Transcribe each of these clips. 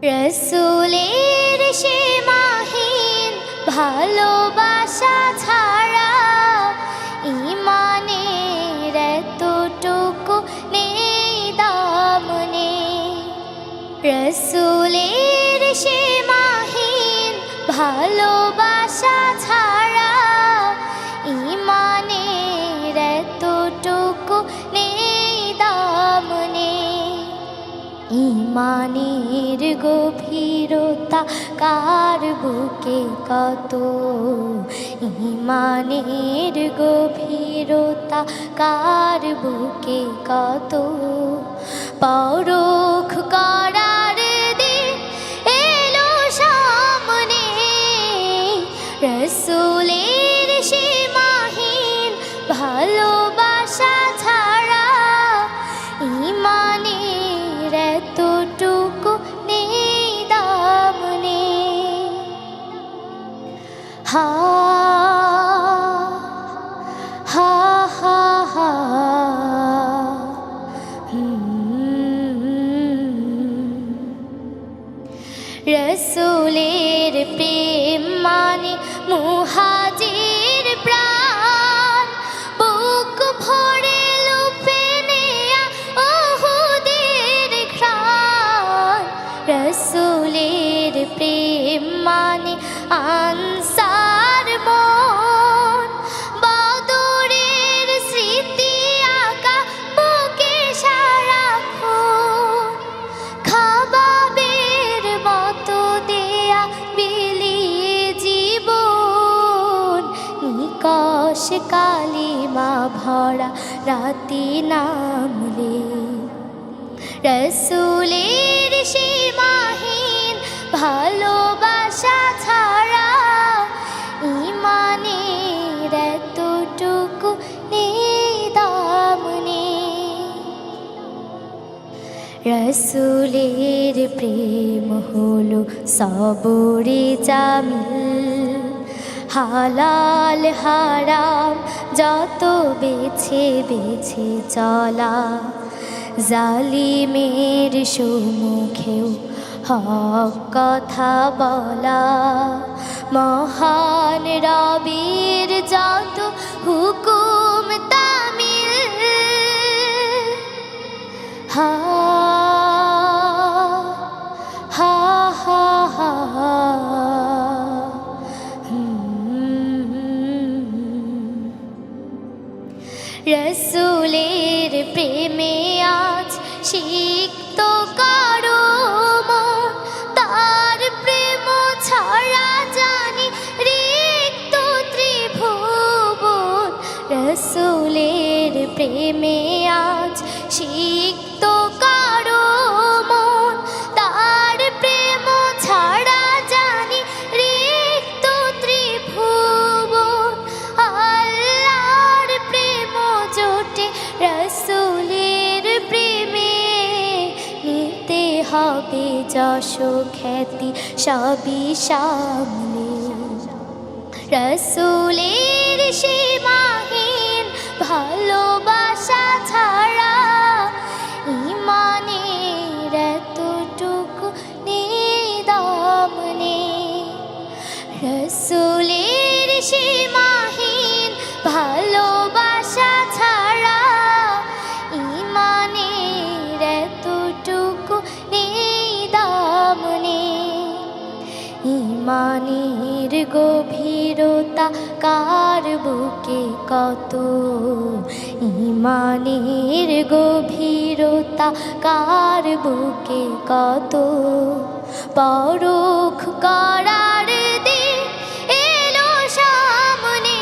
রসুলের সীমাহীন ভালোবাসা ছাড়া ঈমানের এতটুকু নেই দাম নেই। রসুলের সীমাহীন ভালোবাসা ছাড়া ঈমানের এতটুকু নেই দাম নেই। ঈমানের গভীরতা কার বুকে কত, ঈমানের গভীরতা কার বুকে কত। পরখ করার দিন এলো সামনে, রসুলের সীমাহীন ভালোবাসা ছাড়া ঈমানের এতটুকু নেই দাম নেই। হা হা হা হা রসুলের প্রেম মানে মুহাজির প্রাণ, বুক ভরে লুপে নেয়া উহুদের ঘ্রাণ। রসুলের প্রেম মানে আনসার মন, বদরের স্মৃতি আঁকা বুকে সারাক্ষণ। খাবাবের মতো দেয়া বিলিয়ে জীবন, নিকশ কালিমা ভরা রাতি নামলে। রসুলের সীমাহীন ভালোবাসা ছাড়া ঈমানের এতটুকু নেই দাম নেই। রসুলের প্রেম হলো সবরে জামিল, হালাল হারাম যত বেছে বেছে চলা। জালিমের সম্মুখেও হক কথা বলা, মহান রবের যত হুকুম তামিল। হা হা হা হা রসুলের প্রেমে আজ সিক্ত করো মন, তার প্রেম ছাড়া জানি রিক্ত ত্রিভুবন। রসুলের প্রেমে আজ সিক্ত করো মন, তার প্রেম ছাড়া জানি রিক্ত ত্রিভুবন। আল্লাহর প্রেম জোটে রসুলের প্রেমে, নিতে হবে যশ খ্যাতি সবই সামনে। রসুলের সীমাহীন ভালোবাসা ছাড়া ঈমানের এতটুকু নেই দাম নেই। রসুলের সীমাহীন ভালোবাসা ছাড়া ঈমানের এতটুকু নেই দাম নেই। ঈমানের গভীরতা কার বুকে কত, ঈমানের গভীরতা কার বুকে কত। পরখ করার দিন এলো সামনে,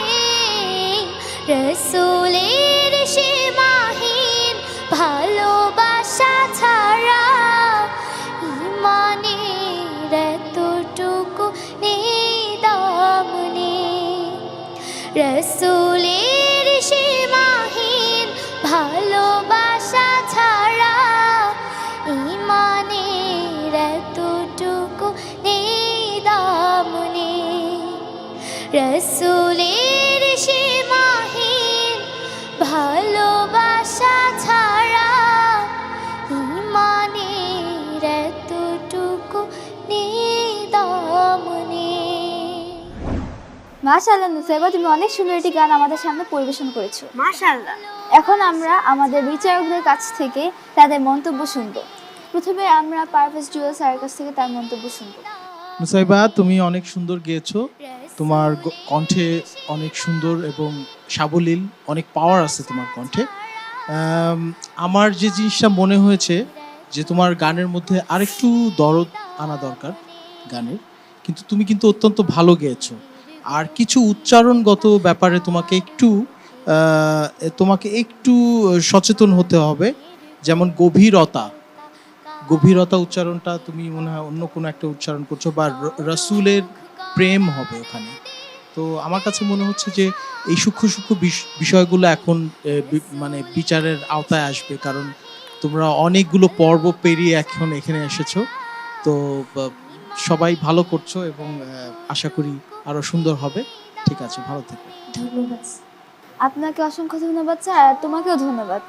রসুলের সীমাহীন ভালোবাসা ছাড়া ঈমানের এতটুকু নেই দাম নেই। রসুলের সীমাহীন ভালোবাসা ছাড়া ঈমানের এতটুকু নেই দাম নেই। রসুলের সীমাহীন ভালোবাসা ছাড়া ঈমানের এতটুকু মাশাআল্লাহ নুসাইবা, তুমি অনেক সুন্দর একটি গান আমাদের সামনে পরিবেশন করেছো। মাশাআল্লাহ। এখন আমরা আমাদের বিচারকদের কাছ থেকে তাদের মন্তব্য শুনবো। প্রথমে আমরা পারভেজ জুয়েল স্যারের কাছ থেকে তার মন্তব্য শুনবো। নুসাইবা, তুমি অনেক সুন্দর গেয়েছো। তোমার কণ্ঠে অনেক সুন্দর এবং সাবলীল, অনেক পাওয়ার আছে তোমার কণ্ঠে। আমার যে জিনিসটা মনে হয়েছে যে তোমার গানের মধ্যে আরেকটু দরদ আনা দরকার গানের, কিন্তু তুমি কিন্তু অত্যন্ত ভালো গেয়েছো। আর কিছু উচ্চারণগত ব্যাপারে তোমাকে একটু সচেতন হতে হবে। যেমন গভীরতা উচ্চারণটা তুমি মনে হয় অন্য কোনো একটা উচ্চারণ করছো, বা রসুলের প্রেম হবে ওখানে। তো আমার কাছে মনে হচ্ছে যে এই সূক্ষ্ম সূক্ষ্ম বিষয়গুলো এখন মানে বিচারের আওতায় আসবে, কারণ তোমরা অনেকগুলো পর্ব পেরিয়ে এখন এখানে এসেছো। তো সবাই ভালো করছো এবং আশা করি আরো সুন্দর হবে। ঠিক আছে, ভালো থেকো। ধন্যবাদ। আপনাকে অসংখ্য ধন্যবাদ স্যার, আর তোমাকেও ধন্যবাদ।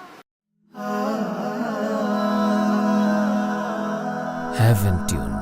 Heaven Tune